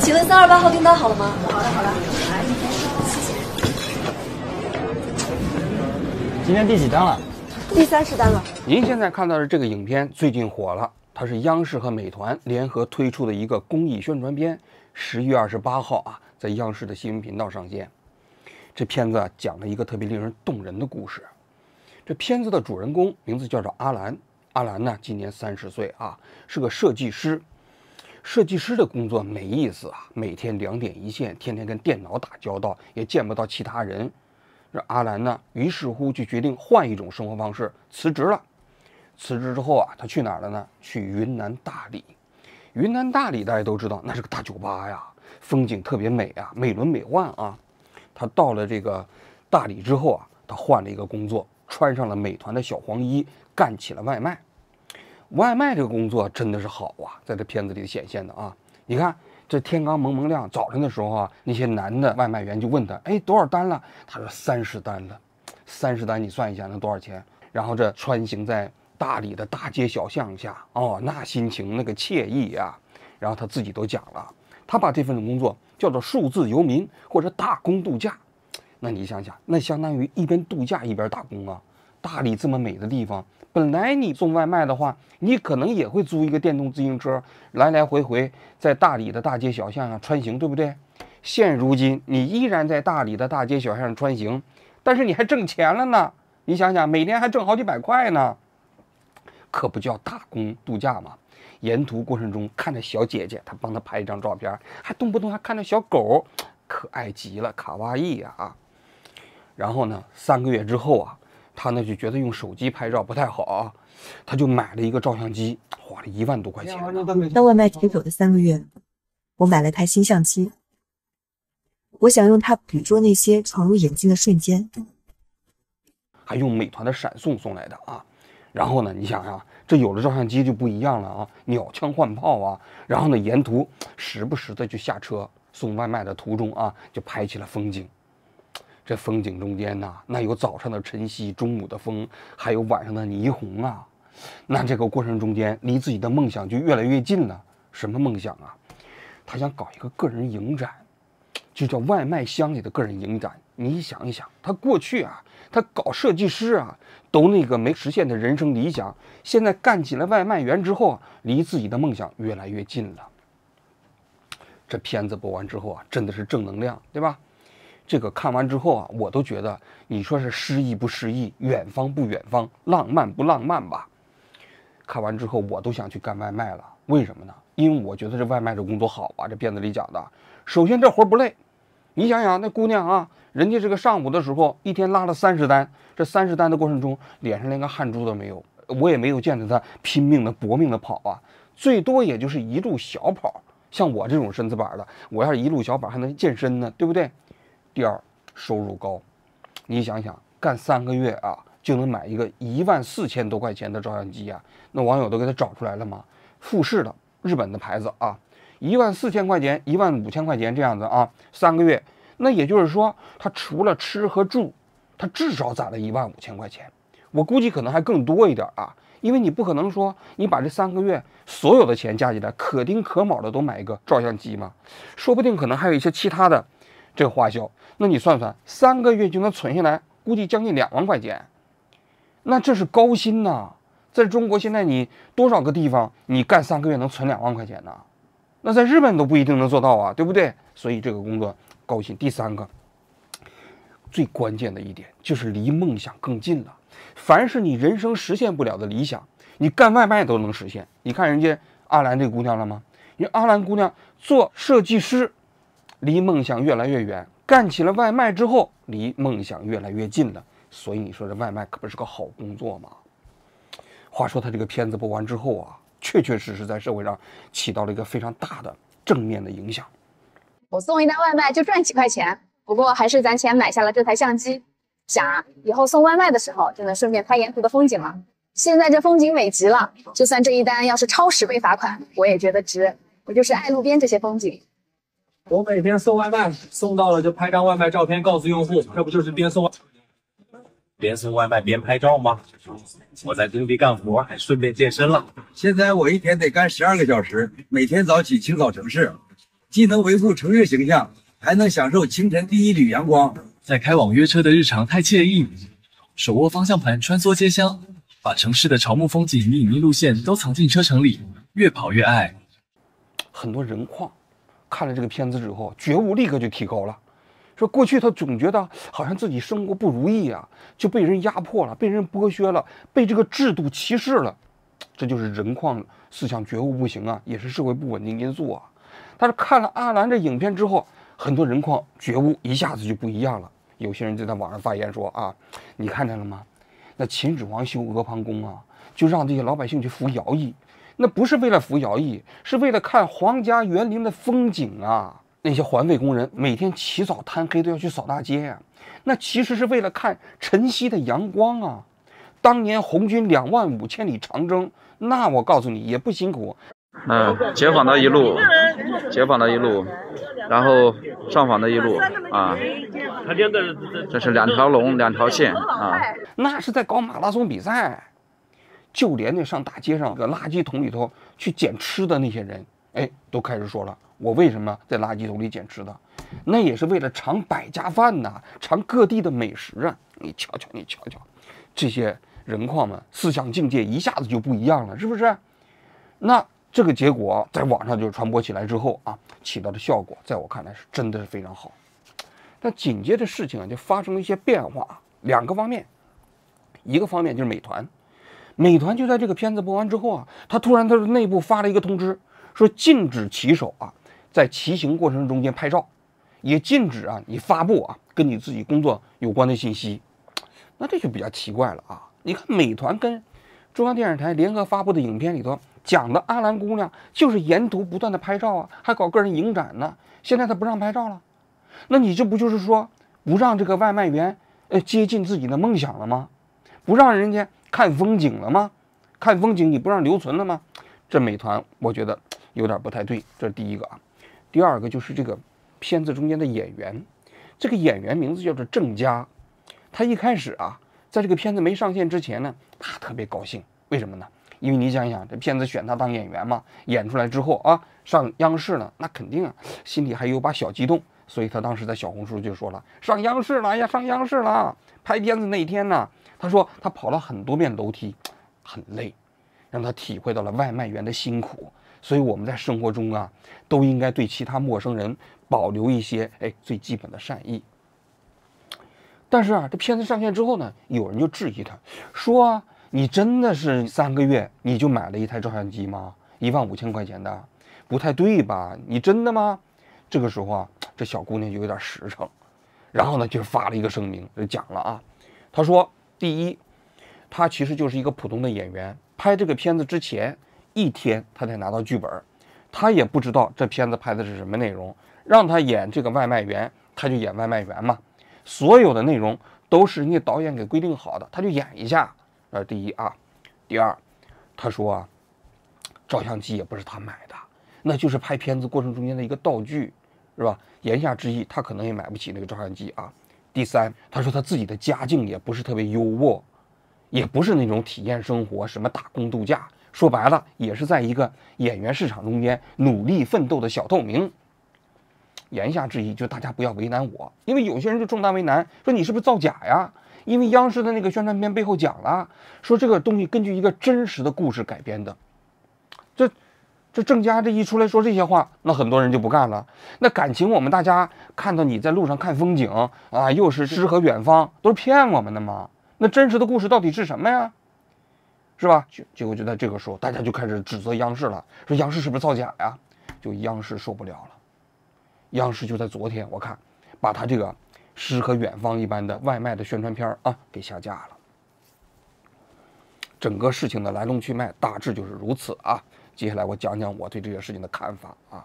请问328号订单好了吗？好了好了，来，谢谢。今天第几单了？第30单了。您现在看到的这个影片最近火了，它是央视和美团联合推出的一个公益宣传片，10月28号啊，在央视的新闻频道上线。这片子讲了一个特别令人动人的故事。这片子的主人公名字叫做阿兰，阿兰呢今年30岁啊，是个设计师。设计师的工作没意思啊，每天2点一线，天天跟电脑打交道，也见不到其他人。这阿兰呢，于是乎就决定换一种生活方式，辞职了。辞职之后啊，他去哪儿了呢？去云南大理。云南大理大家都知道，那是个大酒吧呀，风景特别美啊，美轮美奂啊。他到了这个大理之后啊，他换了一个工作，穿上了美团的小黄衣，干起了外卖。外卖这个工作真的是好啊，在这片子里显现的啊。你看这天刚蒙蒙亮，早晨的时候啊，那些男的外卖员就问他，哎，多少单了？他说30单了。30单你算一下能多少钱？然后这穿行在大理的大街小巷下，哦，那心情那个惬意呀。然后他自己都讲了，他把这份工作叫做数字游民或者打工度假。那你想想，那相当于一边度假一边打工啊。大理这么美的地方，本来你送外卖的话，你可能也会租一个电动自行车，来来回回在大理的大街小巷上穿行，对不对？现如今你依然在大理的大街小巷上穿行，但是你还挣钱了呢。你想想，每天还挣好几百块呢，可不叫打工度假吗？沿途过程中看着小姐姐，他帮她拍一张照片，还动不动还看着小狗，可爱极了，卡哇伊呀啊！然后呢，3个月之后啊，他呢就觉得用手机拍照不太好啊，他就买了一个照相机，花了1万多块钱。当外卖提走的3个月，我买了台新相机，我想用它捕捉那些闯入眼睛的瞬间。还用美团的闪送送来的啊。然后呢，你想想，这有了照相机就不一样了啊，鸟枪换炮啊。然后呢，沿途时不时的就下车送外卖的途中啊，就拍起了风景。这风景中间呢，那有早上的晨曦，中午的风，还有晚上的霓虹啊。那这个过程中间，离自己的梦想就越来越近了。什么梦想啊？他想搞一个个人影展，就叫外卖箱里的个人影展。你想一想，他过去啊，他搞设计师啊，都那个没实现的人生理想，现在干起了外卖员之后啊，离自己的梦想越来越近了。这片子播完之后啊，真的是正能量，对吧？这个看完之后啊，我都觉得，你说是诗意不诗意，远方不远方，浪漫不浪漫吧？看完之后，我都想去干外卖了。为什么呢？因为我觉得这外卖这工作好啊。这片子里讲的，首先这活不累，你想想那姑娘啊，人家这个上午的时候一天拉了30单，这30单的过程中，脸上连个汗珠都没有，我也没有见着她拼命的搏命的跑啊，最多也就是一路小跑。像我这种身子板的，我要是一路小跑还能健身呢，对不对？第二，收入高，你想想，干3个月啊，就能买一个14000多块钱的照相机啊，那网友都给他找出来了吗？富士的，日本的牌子啊，14000块钱、15000块钱这样子啊，3个月，那也就是说，他除了吃和住，他至少攒了15000块钱，我估计可能还更多一点啊。因为你不可能说你把这3个月所有的钱加起来，可丁可卯的都买一个照相机嘛，说不定可能还有一些其他的这个花销。那你算算，3个月就能存下来，估计将近2万块钱，那这是高薪呐！在中国现在你多少个地方，你干3个月能存2万块钱呢？那在日本都不一定能做到啊，对不对？所以这个工作高薪。第3个，最关键的一点就是离梦想更近了。凡是你人生实现不了的理想，你干外卖都能实现。你看人家阿兰这姑娘了吗？人阿兰姑娘做设计师，离梦想越来越远；干起了外卖之后，离梦想越来越近了。所以你说这外卖可不是个好工作吗？话说他这个片子播完之后啊，确确实实在社会上起到了一个非常大的正面的影响。我送一单外卖就赚几块钱，不过还是攒钱买下了这台相机，想啊，以后送外卖的时候就能顺便拍沿途的风景了。现在这风景美极了，就算这一单要是超10倍罚款，我也觉得值。我就是爱路边这些风景。我每天送外卖，送到了就拍张外卖照片告诉用户，这不就是边送外卖边拍照吗？我在工地干活，还顺便健身了。现在我一天得干12个小时，每天早起清扫城市，既能维护城市形象，还能享受清晨第一缕阳光。在开往约车的日常太惬意，手握方向盘穿梭街厢，把城市的朝暮风景与隐秘路线都藏进车程里，越跑越爱。很多人矿看了这个片子之后，觉悟立刻就提高了。说过去他总觉得好像自己生活不如意啊，就被人压迫了，被人剥削了，被这个制度歧视了。这就是人矿思想觉悟不行啊，也是社会不稳定因素啊。但是看了阿兰这影片之后，很多人矿觉悟一下子就不一样了。有些人就在网上发言说啊，你看见了吗？那秦始皇修阿房宫啊，就让这些老百姓去服徭役，那不是为了服徭役，是为了看皇家园林的风景啊。那些环卫工人每天起早贪黑都要去扫大街呀，那其实是为了看晨曦的阳光啊。当年红军25000千里长征，那我告诉你也不辛苦。解放的一路，然后上访的一路啊，这是2条龙2条线啊，那是在搞马拉松比赛。就连那上大街上个垃圾桶里头去捡吃的那些人，哎，都开始说了，我为什么在垃圾桶里捡吃的？那也是为了尝百家饭呐，尝各地的美食啊。你瞧瞧，这些人矿们思想境界一下子就不一样了，是不是？那这个结果在网上就传播起来之后啊，起到的效果，在我看来是真的是非常好。但紧接着事情啊，就发生了一些变化，两个方面。一个方面就是美团就在这个片子播完之后啊，他突然内部发了一个通知，说禁止骑手啊在骑行过程中间拍照，也禁止啊你发布啊跟你自己工作有关的信息。那这就比较奇怪了啊！你看美团跟中央电视台联合发布的影片里头讲的阿兰姑娘就是沿途不断的拍照啊，还搞个人影展呢。现在他不让拍照了，那你这不就是说不让这个外卖员接近自己的梦想了吗？不让人家看风景了吗？看风景你不让留存了吗？这美团我觉得有点不太对，这是第一个啊。第二个就是这个片子中间的演员，这个演员名字叫做郑嘉，他一开始啊，在这个片子没上线之前呢，他特别高兴，为什么呢？因为你想想，这片子选他当演员嘛，演出来之后啊，上央视了，那肯定啊，心里还有把小激动，所以他当时在小红书就说了，上央视了呀，上央视了。拍片子那天呢，他说他跑了很多遍楼梯，很累，让他体会到了外卖员的辛苦。所以我们在生活中啊，都应该对其他陌生人保留一些最基本的善意。但是啊，这片子上线之后呢，有人就质疑他，说啊，你真的是3个月你就买了一台照相机吗？15000块钱的，不太对吧？你真的吗？这个时候啊，这小姑娘就有点实诚，然后呢就发了一个声明，就讲了啊，她说，第一，她其实就是一个普通的演员，拍这个片子之前1天她才拿到剧本，她也不知道这片子拍的是什么内容，让她演这个外卖员，她就演外卖员嘛。所有的内容都是人家导演给规定好的，他就演一下。第一啊，第二，他说啊，照相机也不是他买的，那就是拍片子过程中间的一个道具，是吧？言下之意，他可能也买不起那个照相机啊。第三，他说他自己的家境也不是特别优渥，也不是那种体验生活、什么打工度假，说白了，也是在一个演员市场中间努力奋斗的小透明。言下之意就大家不要为难我，因为有些人就重大为难，说你是不是造假呀？因为央视的那个宣传片背后讲了，说这个东西根据一个真实的故事改编的。这郑嘉这一出来说这些话，那很多人就不干了。那感情我们大家看到你在路上看风景啊，又是诗和远方，都是骗我们的吗？那真实的故事到底是什么呀？是吧？结果就在这个时候，大家就开始指责央视了，说央视是不是造假呀？就央视受不了了。央视就在昨天，我看把他这个诗和远方一般的外卖的宣传片啊给下架了。整个事情的来龙去脉大致就是如此啊。接下来我讲讲我对这个事情的看法啊。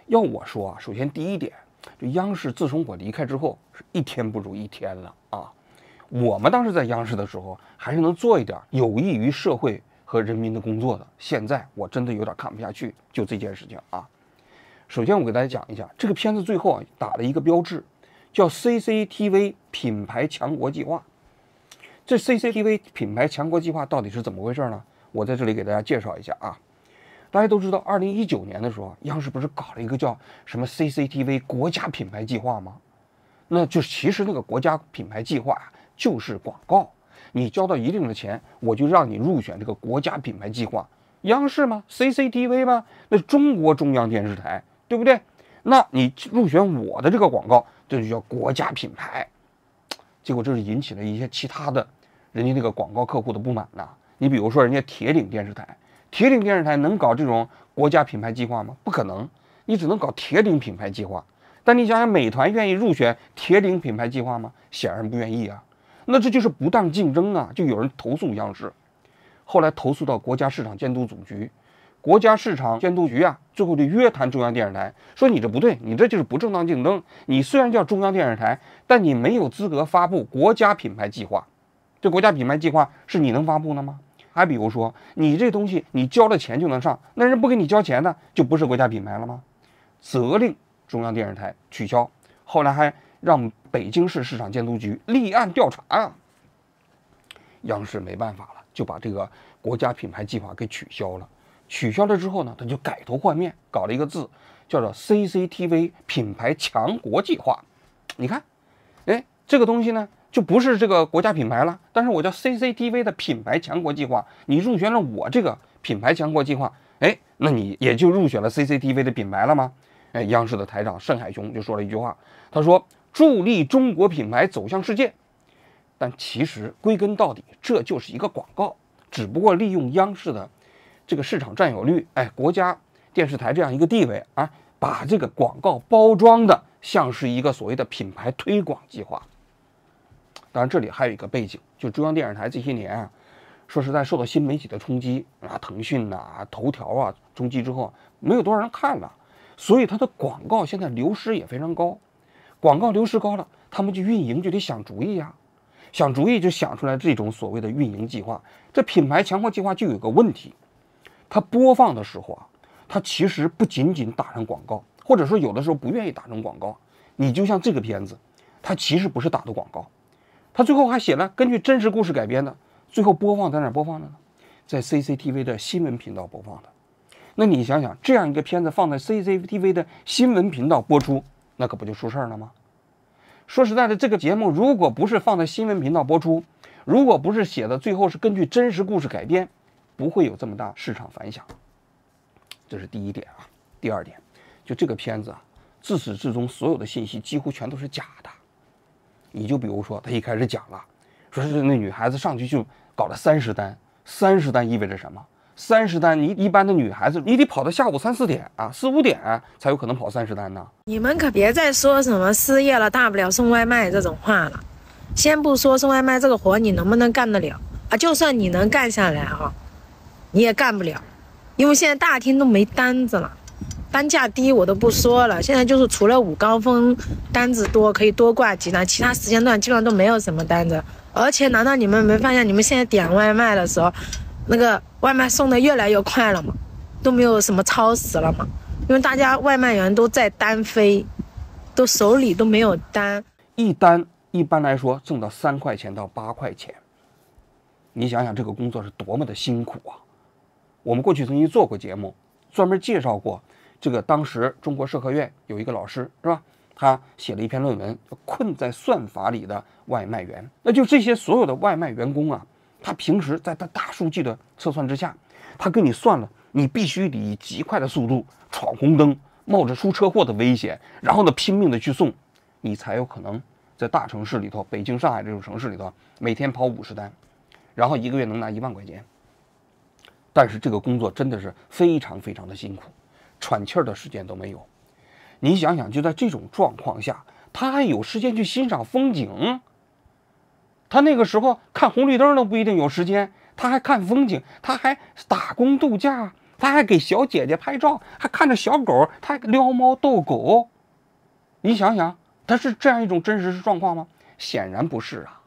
要我说啊，首先第一点，这央视自从我离开之后，是1天不如1天了啊。我们当时在央视的时候，还是能做一点有益于社会和人民的工作的。现在我真的有点看不下去，就这件事情啊。首先我给大家讲一下，这个片子最后啊打了一个标志，叫 CCTV 品牌强国计划。这 CCTV 品牌强国计划到底是怎么回事呢？我在这里给大家介绍一下啊。大家都知道，2019年的时候，央视不是搞了一个叫什么 CCTV 国家品牌计划吗？那就其实那个国家品牌计划啊，就是广告。你交到一定的钱，我就让你入选这个国家品牌计划。央视吗 ？CCTV 吗？那是中国中央电视台，对不对？那你入选我的这个广告，这就叫国家品牌。结果这是引起了一些其他的人家那个广告客户的不满呐。你比如说人家铁岭电视台，铁岭电视台能搞这种国家品牌计划吗？不可能，你只能搞铁岭品牌计划。但你想想，美团愿意入选铁岭品牌计划吗？显然不愿意啊。那这就是不当竞争啊！就有人投诉央视，后来投诉到国家市场监督总局，国家市场监督局啊，最后就约谈中央电视台，说你这不对，你这就是不正当竞争。你虽然叫中央电视台，但你没有资格发布国家品牌计划。这国家品牌计划是你能发布的吗？还比如说，你这东西你交了钱就能上，那人不给你交钱的，就不是国家品牌了吗？责令中央电视台取消，后来还让北京市市场监督局立案调查啊。央视没办法了，就把这个国家品牌计划给取消了。取消了之后呢，他就改头换面，搞了一个字，叫做 CCTV 品牌强国计划。你看，哎，这个东西呢，就不是这个国家品牌了，但是我叫 CCTV 的品牌强国计划，你入选了我这个品牌强国计划，哎，那你也就入选了 CCTV 的品牌了吗？哎，央视的台长盛海雄就说了一句话，他说助力中国品牌走向世界。但其实归根到底，这就是一个广告，只不过利用央视的这个市场占有率，哎，国家电视台这样一个地位啊，把这个广告包装的像是一个所谓的品牌推广计划。当然，这里还有一个背景，就中央电视台这些年啊，说实在受到新媒体的冲击啊，腾讯啊、头条啊冲击之后，没有多少人看了，所以它的广告现在流失也非常高。广告流失高了，他们就运营就得想主意啊。想主意就想出来这种所谓的运营计划。这品牌强化计划就有个问题，它播放的时候啊，它其实不仅仅打上广告，或者说有的时候不愿意打成广告。你就像这个片子，它其实不是打的广告，它最后还写了根据真实故事改编的，最后播放在哪儿播放的呢？在 CCTV 的新闻频道播放的。那你想想，这样一个片子放在 CCTV 的新闻频道播出，那可不就出事了吗？说实在的，这个节目如果不是放在新闻频道播出，如果不是写的最后是根据真实故事改编，不会有这么大市场反响。这是第一点啊。第二点，就这个片子啊，自始至终所有的信息几乎全都是假的。你就比如说，他一开始讲了，说是那女孩子上去就搞了30单，30单意味着什么？30单，你一般的女孩子，你得跑到下午3、4点啊，4、5点才有可能跑30单呢。你们可别再说什么失业了大不了送外卖这种话了。先不说送外卖这个活你能不能干得了啊，就算你能干下来啊，你也干不了，因为现在大厅都没单子了，单价低我都不说了，现在就是除了午高峰单子多可以多挂几单，其他时间段基本上都没有什么单子。而且难道你们没发现，你们现在点外卖的时候，那个外卖送的越来越快了吗？都没有什么超时了吗？因为大家外卖员都在单飞，都手里都没有单，一单一般来说挣到3块钱到8块钱。你想想这个工作是多么的辛苦啊！我们过去曾经做过节目，专门介绍过这个。当时中国社科院有一个老师是吧？他写了一篇论文，叫《困在算法里的外卖员》。那就这些所有的外卖员工啊，他平时在他大数据的测算之下，他给你算了，你必须得以极快的速度闯红灯，冒着出车祸的危险，然后呢拼命的去送，你才有可能在大城市里头，北京、上海这种城市里头，每天跑50单，然后1个月能拿1万块钱。但是这个工作真的是非常非常的辛苦，喘气儿的时间都没有。你想想，就在这种状况下，他还有时间去欣赏风景？他那个时候看红绿灯都不一定有时间，他还看风景，他还打工度假，他还给小姐姐拍照，还看着小狗，他还撩猫逗狗。你想想，他是这样一种真实状况吗？显然不是啊。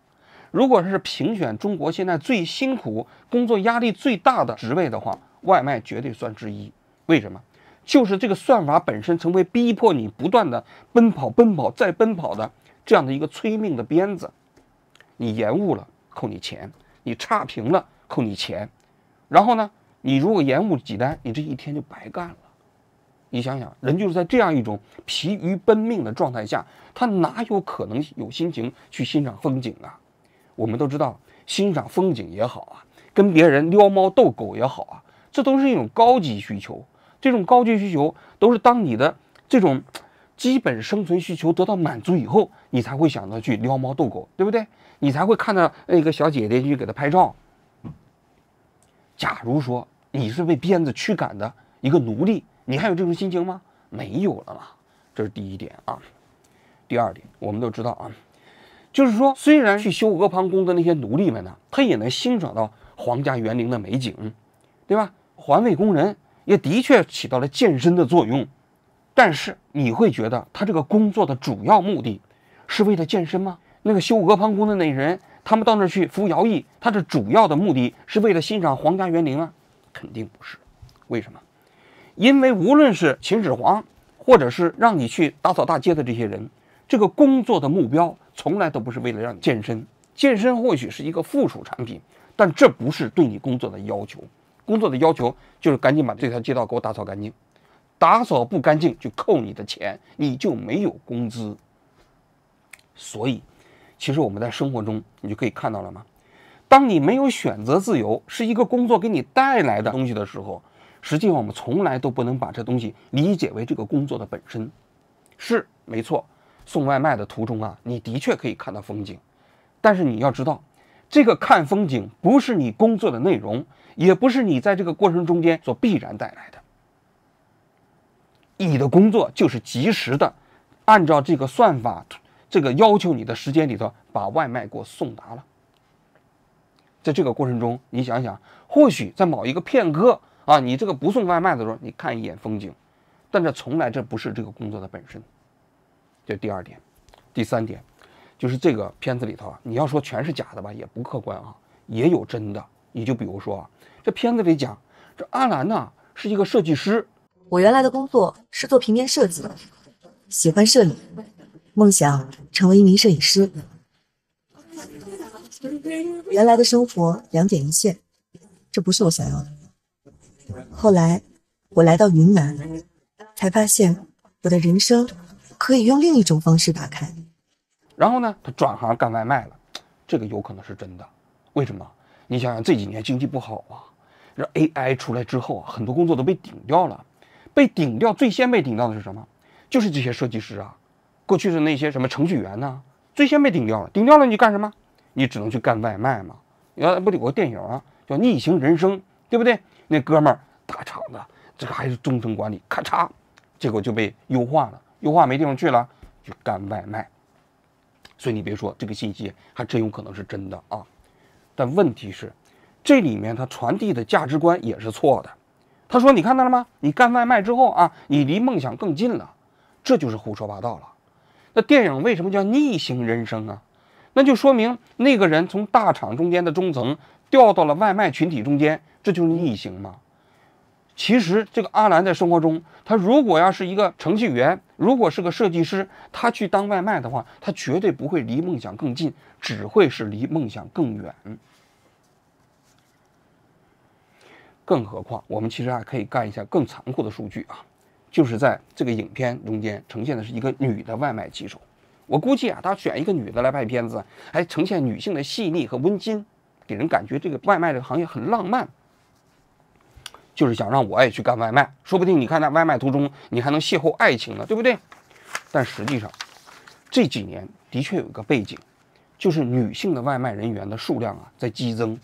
如果是评选中国现在最辛苦、工作压力最大的职位的话，外卖绝对算之一。为什么？就是这个算法本身成为逼迫你不断的奔跑、奔跑再奔跑的这样的一个催命的鞭子。你延误了扣你钱，你差评了扣你钱，然后呢，你如果延误几单，你这一天就白干了。你想想，人就是在这样一种疲于奔命的状态下，他哪有可能有心情去欣赏风景啊？我们都知道，欣赏风景也好啊，跟别人撩猫逗狗也好啊，这都是一种高级需求。这种高级需求都是当你的这种基本生存需求得到满足以后，你才会想到去撩猫逗狗，对不对？你才会看到那个小姐姐去给她拍照。假如说你是被鞭子驱赶的一个奴隶，你还有这种心情吗？没有了嘛。这是第一点啊。第二点，我们都知道啊，就是说，虽然去修阿房宫的那些奴隶们呢，他也能欣赏到皇家园林的美景，对吧？环卫工人也的确起到了健身的作用，但是你会觉得他这个工作的主要目的是为了健身吗？那个修阿房宫的那人，他们到那儿去服徭役，他的主要的目的是为了欣赏皇家园林啊？肯定不是。为什么？因为无论是秦始皇，或者是让你去打扫大街的这些人，这个工作的目标从来都不是为了让你健身。健身或许是一个附属产品，但这不是对你工作的要求。工作的要求就是赶紧把这条街道给我打扫干净，打扫不干净就扣你的钱，你就没有工资。所以其实我们在生活中你就可以看到了吗？当你没有选择自由，是一个工作给你带来的东西的时候，实际上我们从来都不能把这东西理解为这个工作的本身。是没错，送外卖的途中啊，你的确可以看到风景，但是你要知道，这个看风景不是你工作的内容，也不是你在这个过程中间所必然带来的。你的工作就是及时的按照这个算法，这个要求你的时间里头把外卖给我送达了。在这个过程中，你想想，或许在某一个片刻啊，你这个不送外卖的时候，你看一眼风景，但这从来这不是这个工作的本身。这第二点。第三点，就是这个片子里头啊，你要说全是假的吧，也不客观啊，也有真的。你就比如说啊，这片子里讲，这阿兰呢是一个设计师。我原来的工作是做平面设计的，喜欢摄影，梦想成为一名摄影师。原来的生活两点一线，这不是我想要的。后来我来到云南，才发现我的人生可以用另一种方式打开。然后呢，他转行干外卖了，这个有可能是真的。为什么？你想想这几年经济不好啊，这 AI 出来之后啊，很多工作都被顶掉了。被顶掉，最先被顶掉的是什么？就是这些设计师啊，过去的那些什么程序员呢，最先被顶掉了。顶掉了你干什么？你只能去干外卖嘛。不有个电影啊，叫《逆行人生》，对不对？那哥们儿大厂的，这个还是中层管理，咔嚓，结果就被优化了，优化没地方去了，就干外卖。所以你别说这个信息还真有可能是真的啊。但问题是，这里面它传递的价值观也是错的。他说：“你看到了吗？你干外卖之后啊，你离梦想更近了。”这就是胡说八道了。那电影为什么叫逆行人生啊？那就说明那个人从大厂中间的中层调到了外卖群体中间，这就是逆行嘛。其实这个阿兰在生活中，他如果要是一个程序员，如果是个设计师，他去当外卖的话，他绝对不会离梦想更近，只会是离梦想更远。更何况，我们其实还可以干一下更残酷的数据啊，就是在这个影片中间呈现的是一个女的外卖骑手。我估计啊，他选一个女的来拍片子，还呈现女性的细腻和温馨，给人感觉这个外卖这个行业很浪漫。就是想让我也去干外卖，说不定你看那外卖途中你还能邂逅爱情呢，对不对？但实际上这几年的确有一个背景，就是女性的外卖人员的数量啊在激增。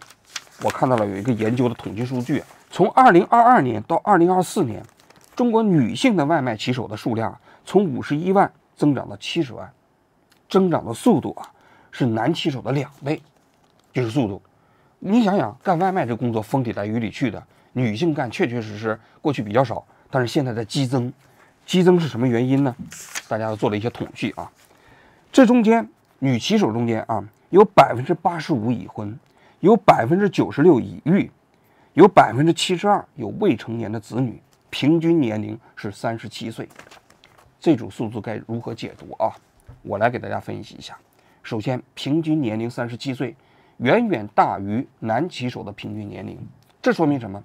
我看到了有一个研究的统计数据，从2022年到2024年，中国女性的外卖骑手的数量从51万增长到70万，增长的速度啊是男骑手的2倍，就是速度。你想想，干外卖这工作风里来雨里去的，女性干确确实实过去比较少，但是现在在激增。激增是什么原因呢？大家做了一些统计啊，这中间女骑手中间啊，有85%已婚，有96%已育，有72%有未成年的子女，平均年龄是37岁。这组数字该如何解读啊？我来给大家分析一下。首先，平均年龄37岁，远远大于男骑手的平均年龄。这说明什么？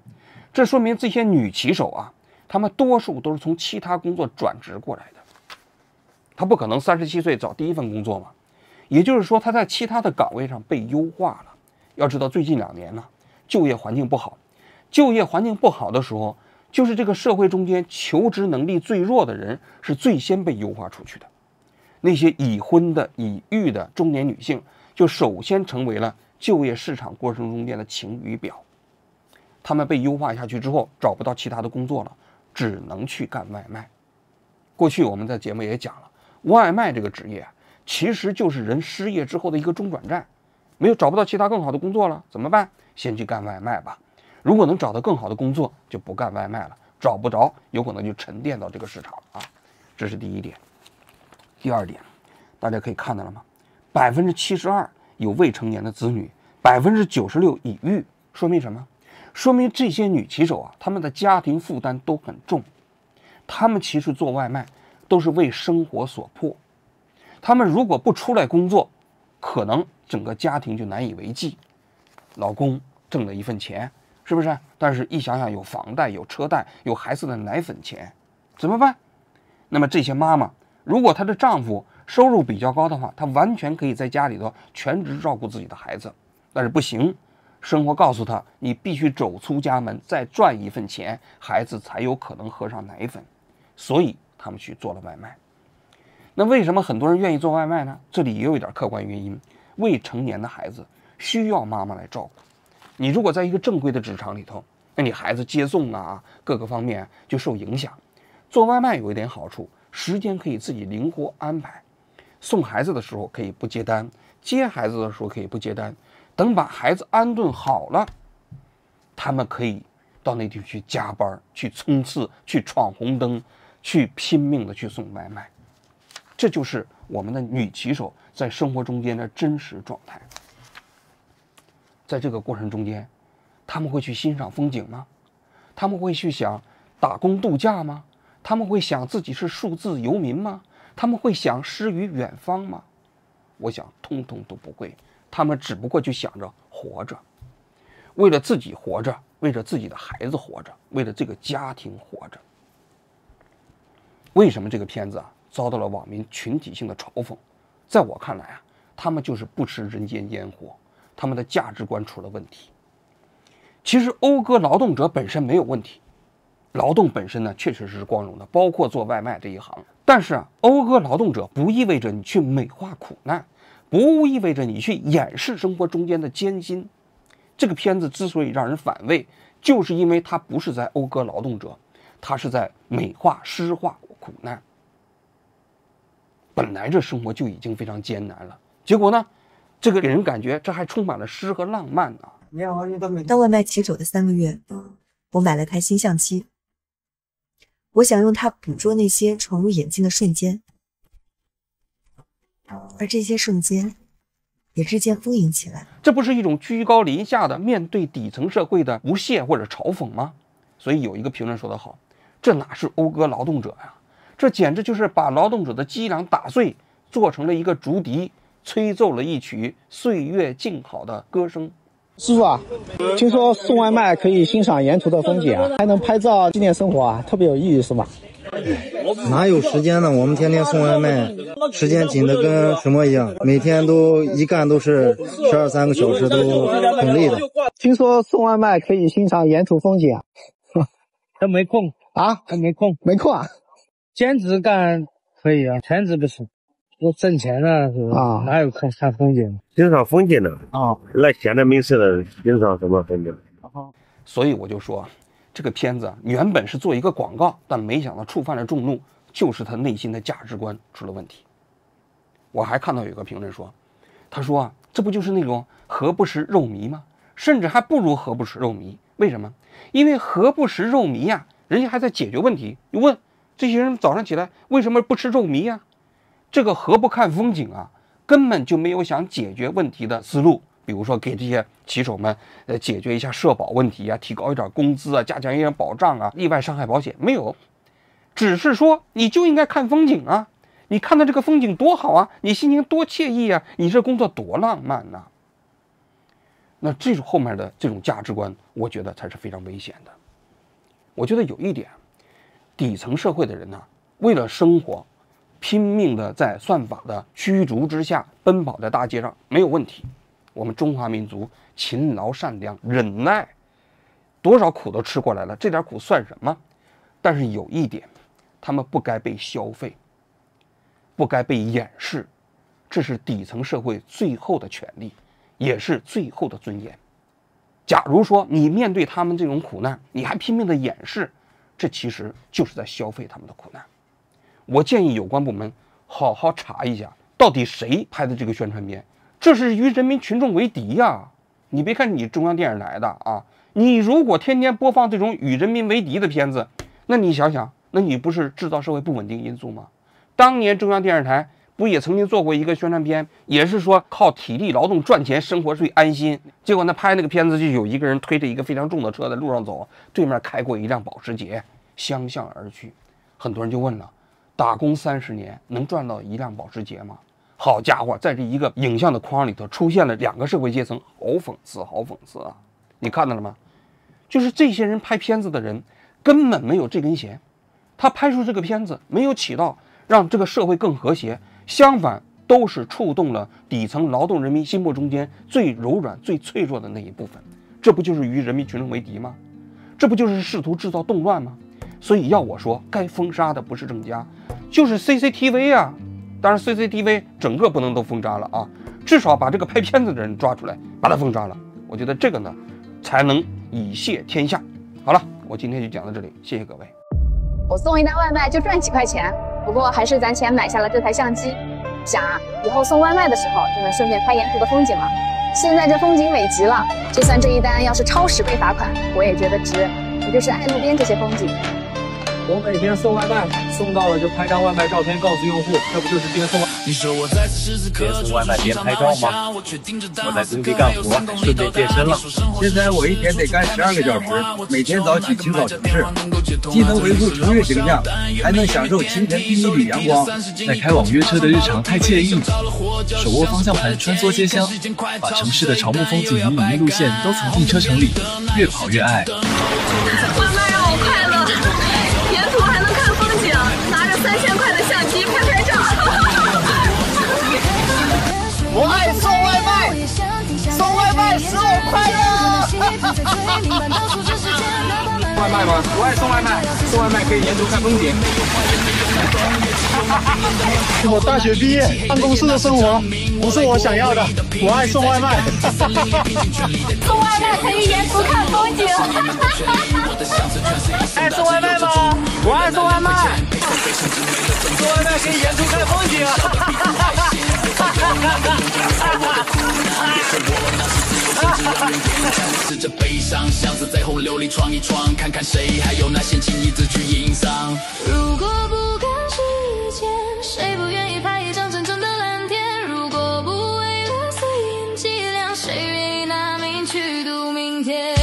这说明这些女骑手啊，她们多数都是从其他工作转职过来的。她不可能37岁找第一份工作嘛，也就是说她在其他的岗位上被优化了。要知道最近2年呢，就业环境不好，就业环境不好的时候，就是这个社会中间求职能力最弱的人是最先被优化出去的。那些已婚的、已育的中年女性，就首先成为了就业市场过程中间的晴雨表。她们被优化下去之后，找不到其他的工作了，只能去干外卖。过去我们在节目也讲了，外卖这个职业其实就是人失业之后的一个中转站，找不到其他更好的工作了，怎么办？先去干外卖吧。如果能找到更好的工作，就不干外卖了；找不着，有可能就沉淀到这个市场啊。这是第一点。第二点，大家可以看到了吗？72%有未成年的子女，96%已育，说明什么？说明这些女骑手啊，她们的家庭负担都很重。她们其实做外卖都是为生活所迫。她们如果不出来工作，可能整个家庭就难以为继。老公挣了一份钱，是不是？但是一想想，有房贷、有车贷、有孩子的奶粉钱，怎么办？那么这些妈妈，如果她的丈夫收入比较高的话，她完全可以在家里头全职照顾自己的孩子。但是不行，生活告诉她，你必须走出家门，再赚一份钱，孩子才有可能喝上奶粉。所以他们去做了外卖。那为什么很多人愿意做外卖呢？这里也有一点客观原因，未成年的孩子需要妈妈来照顾。你如果在一个正规的职场里头，那你孩子接送啊，各个方面就受影响。做外卖有一点好处，时间可以自己灵活安排。送孩子的时候可以不接单，接孩子的时候可以不接单。等把孩子安顿好了，他们可以到那地去加班、去冲刺、去闯红灯、去拼命的去送外卖。这就是我们的女骑手在生活中间的真实状态。在这个过程中间，他们会去欣赏风景吗？他们会去想打工度假吗？他们会想自己是数字游民吗？他们会想诗与远方吗？我想通通都不会，他们只不过就想着活着，为了自己活着，为了自己的孩子活着，为了这个家庭活着。为什么这个片子遭到了网民群体性的嘲讽？在我看来他们就是不食人间烟火，他们的价值观出了问题。其实讴歌劳动者本身没有问题，劳动本身呢确实是光荣的，包括做外卖这一行。但是讴歌劳动者不意味着你去美化苦难，不意味着你去掩饰生活中间的艰辛。这个片子之所以让人反胃，就是因为它不是在讴歌劳动者，它是在美化诗化苦难。本来这生活就已经非常艰难了，结果呢，这个给人感觉这还充满了诗和浪漫呢。当外卖骑手的3个月，我买了台新相机，我想用它捕捉那些闯入眼睛的瞬间，而这些瞬间也日渐丰盈起来。这不是一种居高临下的面对底层社会的不屑或者嘲讽吗？所以有一个评论说得好，这哪是讴歌劳动者呀，这简直就是把劳动者的脊梁打碎，做成了一个竹笛，吹奏了一曲岁月静好的歌声。师傅听说送外卖可以欣赏沿途的风景还能拍照纪念生活特别有意义是吧？哪有时间呢？我们天天送外卖，时间紧的跟什么一样，每天都一干都是12、3个小时，都很累的。听说送外卖可以欣赏沿途风景他没空他没空兼职干可以全职不行，我挣钱了是吧？哪有空看风景？欣赏风景的那闲的没事的欣赏什么风景？所以我就说，这个片子原本是做一个广告，但没想到触犯了众怒，就是他内心的价值观出了问题。我还看到有一个评论说，他说这不就是那种何不食肉糜吗？甚至还不如何不食肉糜。为什么？因为何不食肉糜人家还在解决问题。你问这些人早上起来为什么不吃肉糜这个何不看风景根本就没有想解决问题的思路。比如说给这些骑手们解决一下社保问题提高一点工资加强一点保障意外伤害保险，没有，只是说你就应该看风景你看到这个风景多好你心情多惬意你这工作多浪漫那这种后面的这种价值观，我觉得才是非常危险的。我觉得有一点，底层社会的人呢，为了生活，拼命的在算法的驱逐之下奔跑在大街上没有问题。我们中华民族勤劳善良忍耐，多少苦都吃过来了，这点苦算什么？但是有一点，他们不该被消费，不该被掩饰，这是底层社会最后的权利，也是最后的尊严。假如说你面对他们这种苦难，你还拼命的掩饰，这其实就是在消费他们的苦难。我建议有关部门好好查一下，到底谁拍的这个宣传片，这是与人民群众为敌呀！你别看你中央电视台的啊，你如果天天播放这种与人民为敌的片子，那你想想，那你不是制造社会不稳定因素吗？当年中央电视台不也曾经做过一个宣传片，也是说靠体力劳动赚钱，生活最安心。结果呢，拍那个片子就有一个人推着一个非常重的车在路上走，对面开过一辆保时捷，相向而去。很多人就问了，打工30年能赚到一辆保时捷吗？好家伙，在这一个影像的框里头出现了2个社会阶层，好讽刺，好讽刺啊！你看到了吗？就是这些人拍片子的人根本没有这根弦，他拍出这个片子没有起到让这个社会更和谐，相反都是触动了底层劳动人民心目中间最柔软最脆弱的那一部分。这不就是与人民群众为敌吗？这不就是试图制造动乱吗？所以要我说，该封杀的不是郑家，就是 CCTV 啊。当然 CCTV 整个不能都封杀了啊，至少把这个拍片子的人抓出来，把他封杀了。我觉得这个呢才能以谢天下。好了，我今天就讲到这里，谢谢各位。我送一单外卖就赚几块钱，不过还是攒钱买下了这台相机，想啊，以后送外卖的时候就能顺便拍沿途的风景了。现在这风景美极了，就算这一单要是超10倍罚款，我也觉得值。我就是爱路边这些风景。我每天送外卖，送到了就拍张外卖照片告诉用户，这不就是边送外卖边拍照吗？我在工地干活，顺便健身了。现在我一天得干12个小时，每天早起清扫城市，既能维护城市形象，还能享受清晨第一缕阳光。在开往约车的日常太惬意，手握方向盘穿梭街乡，把城市的朝暮风景与隐秘路线都藏进车程里，越跑越爱。外卖让我快乐，沿途还能看风景，拿着3000块的相机拍拍照。我爱送外卖，送外卖使我快乐。外卖吗？我爱送外卖，送外卖可以沿途看风景。我大学毕业，办公室的生活不是我想要的，我爱送外卖。送外卖可以沿途看风景。爱送外卖吗？我爱送外卖。送外卖可以沿途看风景。试着悲伤，巷子在洪流里闯一闯，看看谁还有那闲情逸致去吟赏。如果不看时间，谁不愿意拍一张真正的蓝天？如果不为了碎银几两，谁愿意拿命去赌明天？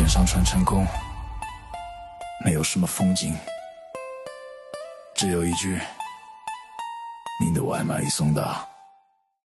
上传成功，没有什么风景，只有一句：您的外卖已送达。